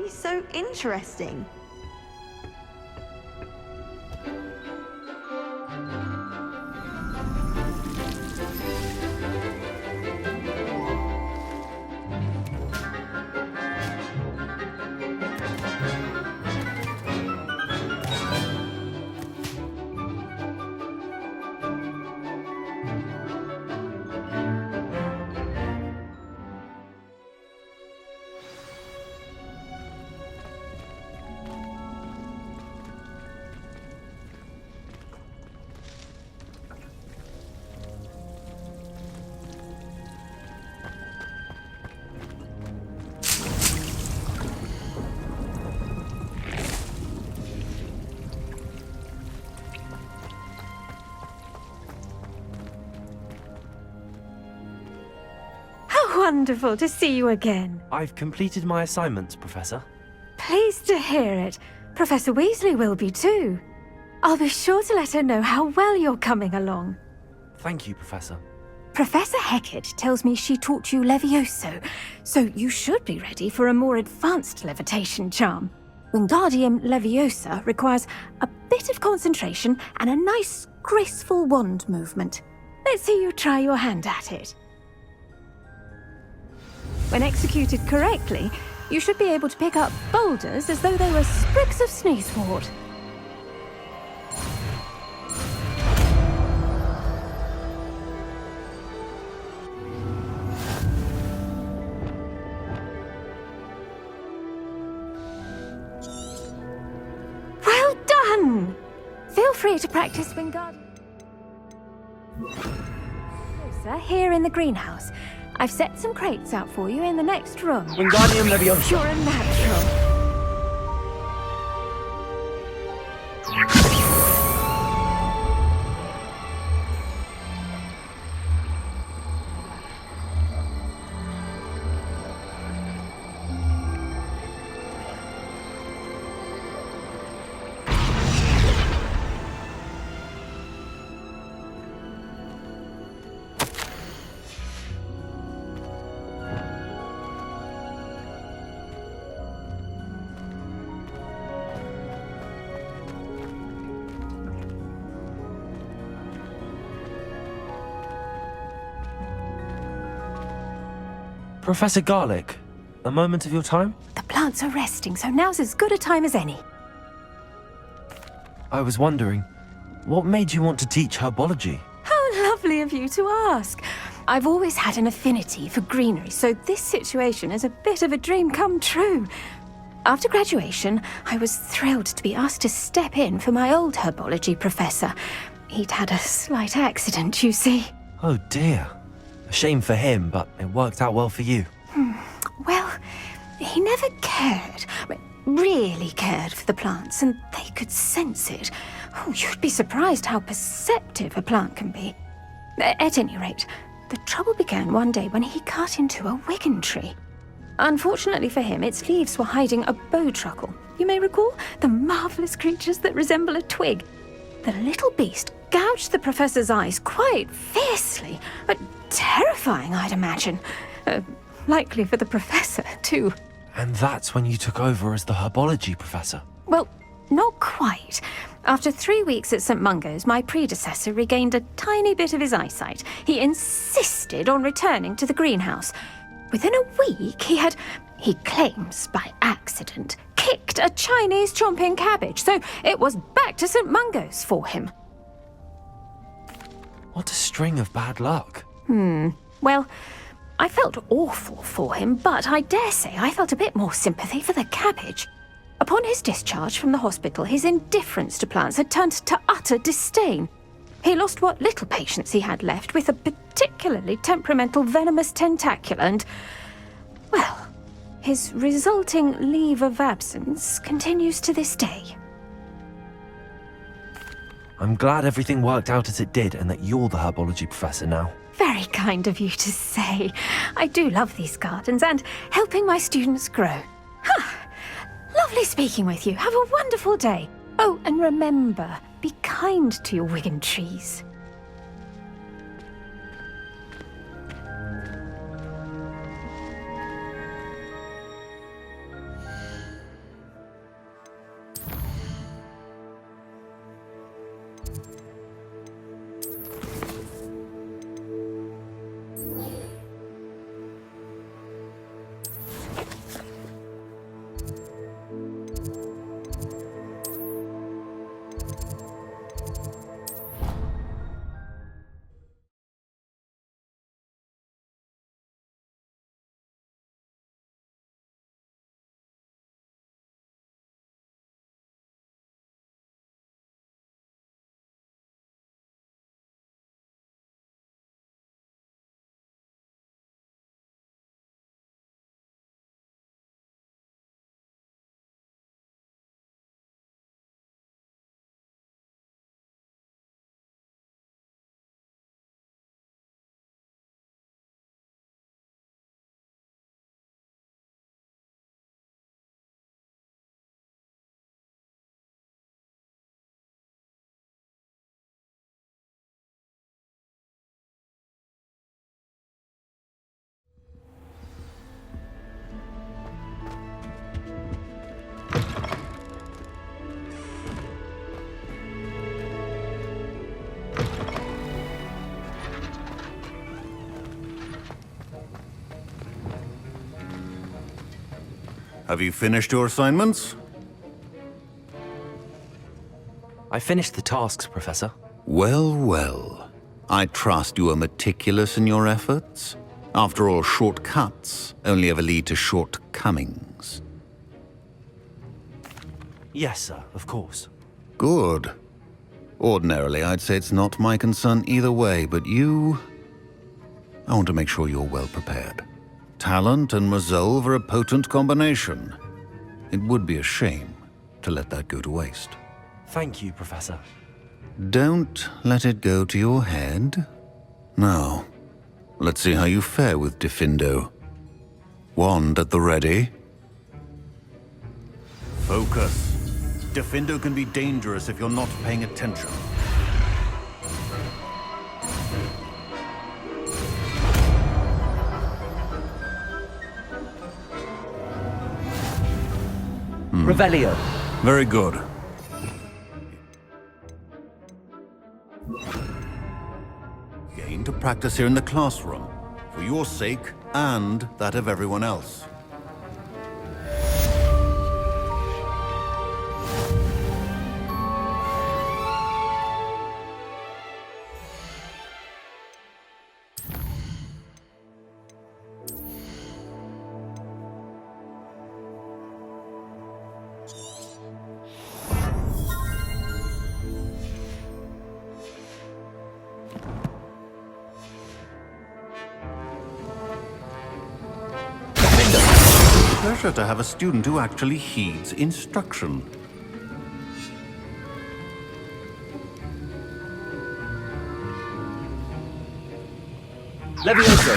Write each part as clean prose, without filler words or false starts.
always so interesting. Wonderful to see you again. I've completed my assignments, Professor. Pleased to hear it. Professor Weasley will be too. I'll be sure to let her know how well you're coming along. Thank you, Professor. Professor Hecat tells me she taught you Levioso, so you should be ready for a more advanced levitation charm. Wingardium Leviosa requires a bit of concentration and a nice, graceful wand movement. Let's see you try your hand at it. When executed correctly, you should be able to pick up boulders as though they were sprigs of sneezewort. Well done! Feel free to practice Wingardium Leviosa here in the greenhouse. I've set some crates out for you in the next room. Wingardium Leviosa. You're a natural. Professor Garlick, a moment of your time? The plants are resting, so now's as good a time as any. I was wondering, what made you want to teach herbology? How lovely of you to ask. I've always had an affinity for greenery, so this situation is a bit of a dream come true. After graduation, I was thrilled to be asked to step in for my old herbology professor. He'd had a slight accident, you see. Oh dear. A shame for him, but it worked out well for you. Well, he never really cared for the plants, and they could sense it. Oh, you'd be surprised how perceptive a plant can be. At any rate, the trouble began one day when he cut into a wigan tree. Unfortunately for him, its leaves were hiding a bowtruckle. You may recall the marvellous creatures that resemble a twig. The little beast gouged the professor's eyes quite fiercely, but terrifying, I'd imagine. Likely for the professor, too. And that's when you took over as the herbology professor? Well, not quite. After 3 weeks at St. Mungo's, my predecessor regained a tiny bit of his eyesight. He insisted on returning to the greenhouse. Within a week, he claims by accident, kicked a Chinese chomping cabbage, so it was back to St. Mungo's for him. What a string of bad luck. Well, I felt awful for him, but I dare say I felt a bit more sympathy for the cabbage. Upon his discharge from the hospital, his indifference to plants had turned to utter disdain. He lost what little patience he had left with a particularly temperamental venomous tentacula and, well, his resulting leave of absence continues to this day. I'm glad everything worked out as it did and that you're the herbology professor now. Very kind of you to say. I do love these gardens and helping my students grow. Lovely speaking with you. Have a wonderful day. Oh, and remember, be kind to your wigan trees. Have you finished your assignments? I finished the tasks, Professor. Well, well. I trust you are meticulous in your efforts. After all, shortcuts only ever lead to shortcomings. Yes, sir, of course. Good. Ordinarily, I'd say it's not my concern either way, but you... I want to make sure you're well prepared. Talent and resolve are a potent combination. It would be a shame to let that go to waste. Thank you, Professor. Don't let it go to your head. Now, let's see how you fare with Diffindo. Wand at the ready. Focus. Diffindo can be dangerous if you're not paying attention. Revelio. Very good. Gain to practice here in the classroom, for your sake and that of everyone else. Pleasure to have a student who actually heeds instruction. Levioso.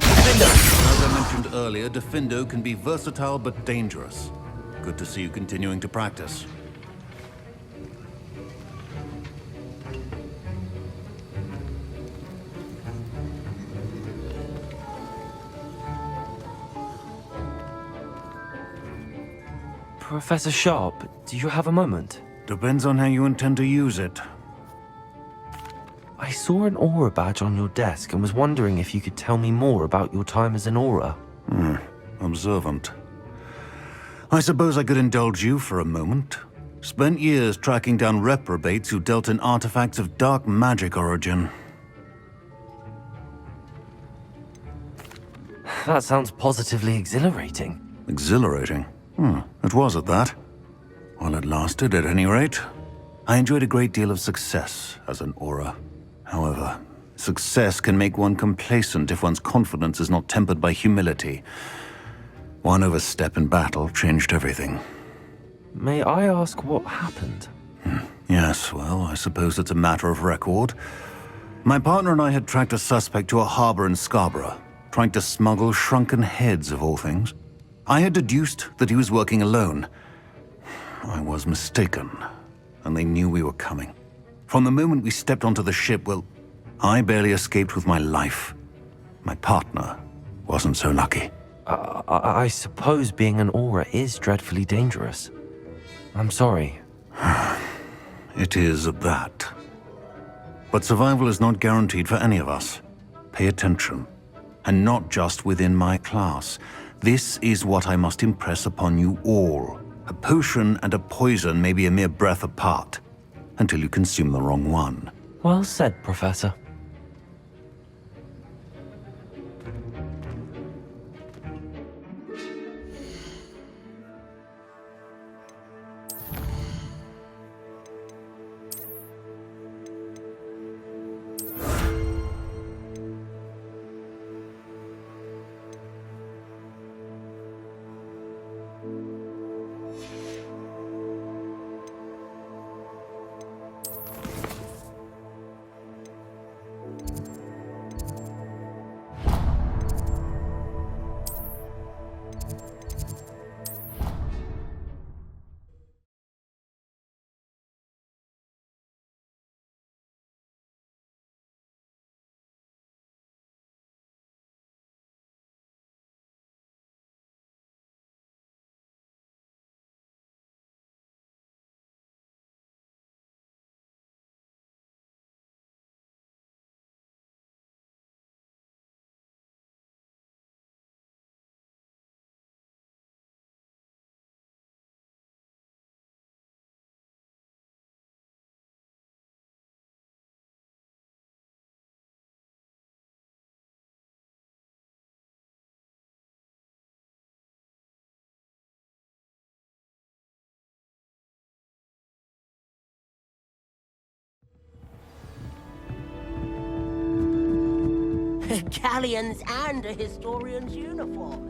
As I mentioned earlier, Diffindo can be versatile but dangerous. Good to see you continuing to practice. Professor Sharp, do you have a moment? Depends on how you intend to use it. I saw an aura badge on your desk and was wondering if you could tell me more about your time as an aura. Observant. I suppose I could indulge you for a moment. Spent years tracking down reprobates who dealt in artifacts of dark magic origin. That sounds positively exhilarating. Exhilarating? It was at that. While it lasted, at any rate. I enjoyed a great deal of success as an aura. However, success can make one complacent if one's confidence is not tempered by humility. One overstep in battle changed everything. May I ask what happened? Yes, well, I suppose it's a matter of record. My partner and I had tracked a suspect to a harbor in Scarborough, trying to smuggle shrunken heads of all things. I had deduced that he was working alone. I was mistaken, and they knew we were coming. From the moment we stepped onto the ship, well, I barely escaped with my life. My partner wasn't so lucky. I suppose being an aura is dreadfully dangerous. I'm sorry. It is at that. But survival is not guaranteed for any of us. Pay attention. And not just within my class. This is what I must impress upon you all. A potion and a poison may be a mere breath apart, until you consume the wrong one. Well said, Professor. Galleons and a historian's uniform.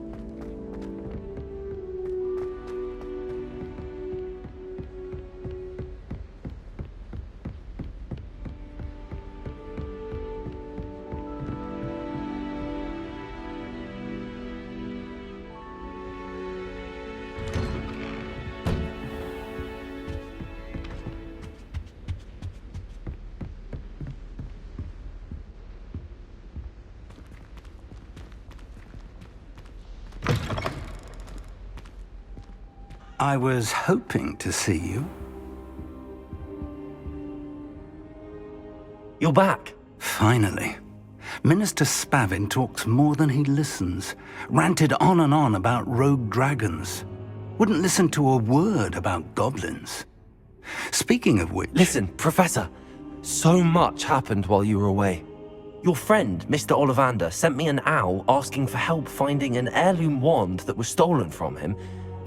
I was hoping to see you. You're back. Finally. Minister Spavin talks more than he listens. Ranted on and on about rogue dragons. Wouldn't listen to a word about goblins. Speaking of which... Listen, Professor. So much happened while you were away. Your friend, Mr. Ollivander, sent me an owl asking for help finding an heirloom wand that was stolen from him.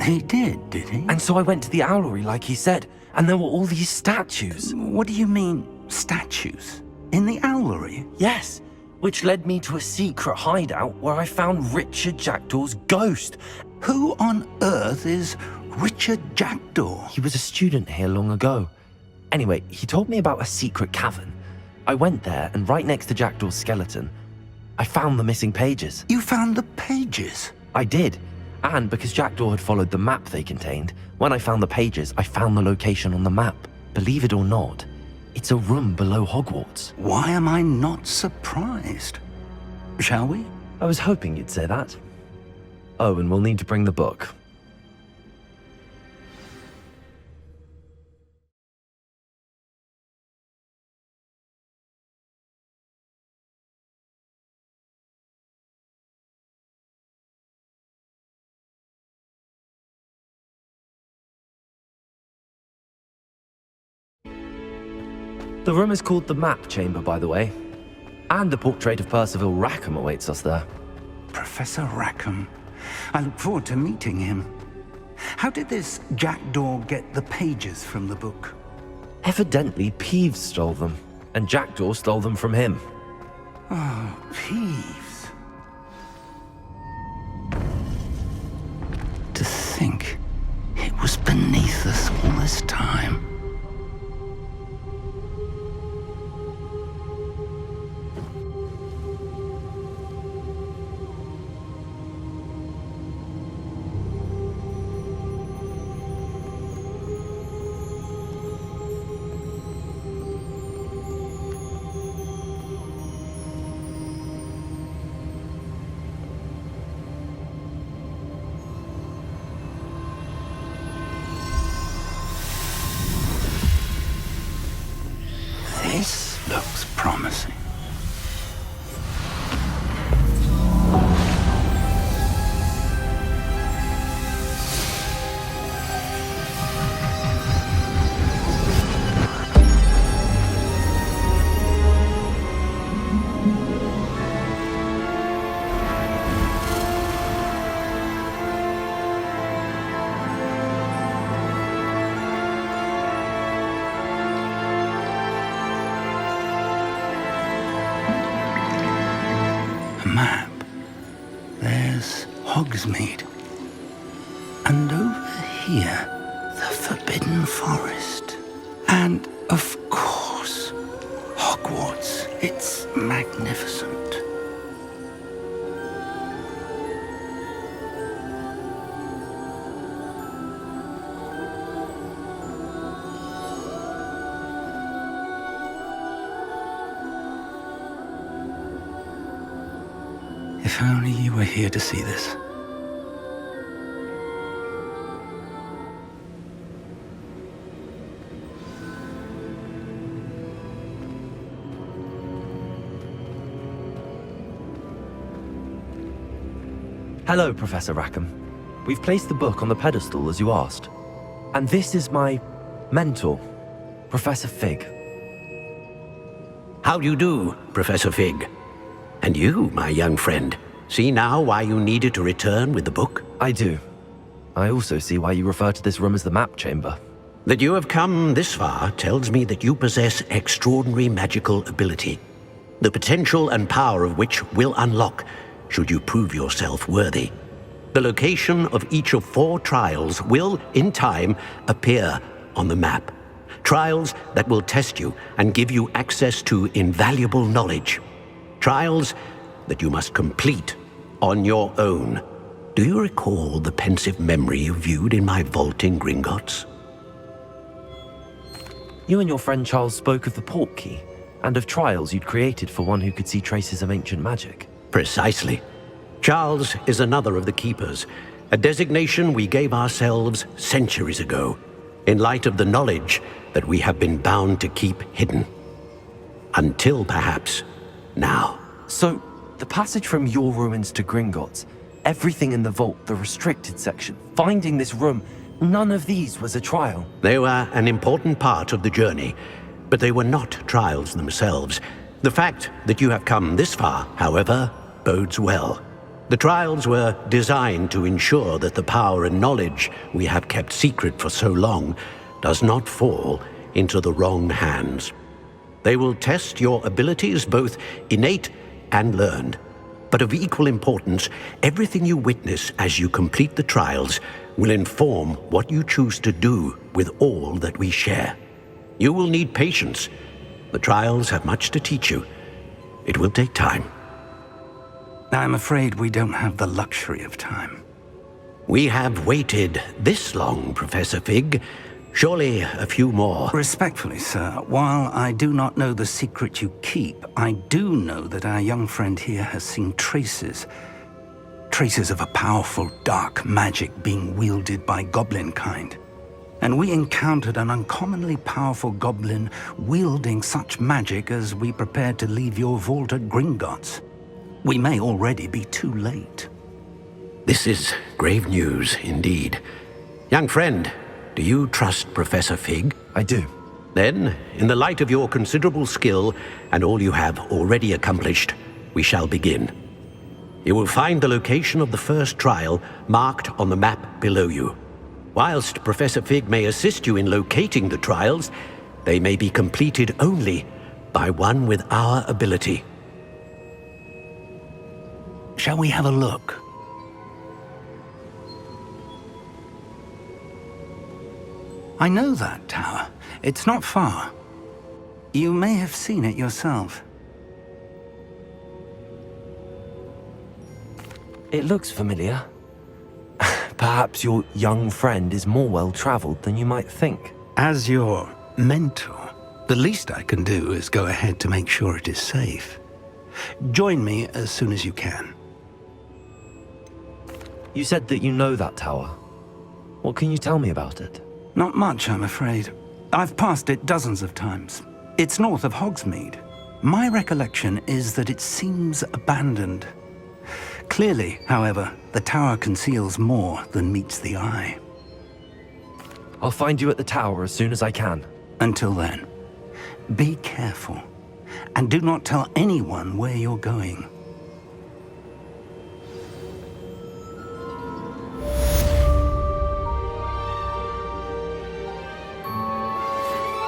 He did he? And so I went to the owlery like he said, and there were all these statues. What do you mean, statues? In the owlery? Yes, which led me to a secret hideout where I found Richard Jackdaw's ghost. Who on earth is Richard Jackdaw? He was a student here long ago. Anyway, he told me about a secret cavern. I went there, and right next to Jackdaw's skeleton, I found the missing pages. You found the pages? I did. And because Jackdaw had followed the map they contained, when I found the pages, I found the location on the map. Believe it or not, it's a room below Hogwarts. Why am I not surprised? Shall we? I was hoping you'd say that. Oh, and we'll need to bring the book. The room is called the Map Chamber, by the way. And a portrait of Percival Rackham awaits us there. Professor Rackham. I look forward to meeting him. How did this Jackdaw get the pages from the book? Evidently, Peeves stole them, and Jackdaw stole them from him. Oh, Peeves. To think it was beneath us all this time. This looks promising. Map. There's Hogsmeade. And over here, the Forbidden Forest. And, of course, Hogwarts. It's magnificent. If only you were here to see this. Hello, Professor Rackham. We've placed the book on the pedestal as you asked. And this is my mentor, Professor Fig. How do you do, Professor Fig? And you, my young friend, see now why you needed to return with the book? I do. I also see why you refer to this room as the Map Chamber. That you have come this far tells me that you possess extraordinary magical ability. the potential and power of which will unlock should you prove yourself worthy. The location of each of 4 trials will, in time, appear on the map. Trials that will test you and give you access to invaluable knowledge. Trials that you must complete on your own. Do you recall the pensive memory you viewed in my vault in Gringotts? You and your friend Charles spoke of the port key, and of trials you'd created for one who could see traces of ancient magic. Precisely. Charles is another of the Keepers, a designation we gave ourselves centuries ago, in light of the knowledge that we have been bound to keep hidden. Until perhaps now. So, the passage from your ruins to Gringotts, everything in the vault, the restricted section, finding this room, none of these was a trial. They were an important part of the journey, but they were not trials themselves. The fact that you have come this far, however, bodes well. The trials were designed to ensure that the power and knowledge we have kept secret for so long does not fall into the wrong hands. They will test your abilities, both innate and learned. But of equal importance, everything you witness as you complete the trials will inform what you choose to do with all that we share. You will need patience. The trials have much to teach you. It will take time. I'm afraid we don't have the luxury of time. We have waited this long, Professor Fig. Surely a few more. Respectfully, sir, while I do not know the secret you keep, I do know that our young friend here has seen traces of a powerful dark magic being wielded by goblin kind. And we encountered an uncommonly powerful goblin wielding such magic as we prepared to leave your vault at Gringotts. We may already be too late. This is grave news indeed. Young friend, do you trust Professor Fig? I do. Then, in the light of your considerable skill and all you have already accomplished, we shall begin. You will find the location of the first trial marked on the map below you. Whilst Professor Fig may assist you in locating the trials, they may be completed only by one with our ability. Shall we have a look? I know that tower. It's not far. You may have seen it yourself. It looks familiar. Perhaps your young friend is more well-traveled than you might think. As your mentor, the least I can do is go ahead to make sure it is safe. Join me as soon as you can. You said that you know that tower. What can you tell me about it? Not much, I'm afraid. I've passed it dozens of times. It's north of Hogsmeade. My recollection is that it seems abandoned. Clearly, however, the tower conceals more than meets the eye. I'll find you at the tower as soon as I can. Until then, be careful, and do not tell anyone where you're going.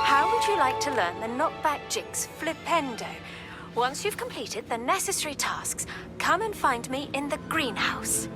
How would you like to learn the knockback jigs flipendo? Once you've completed the necessary tasks, come and find me in the greenhouse.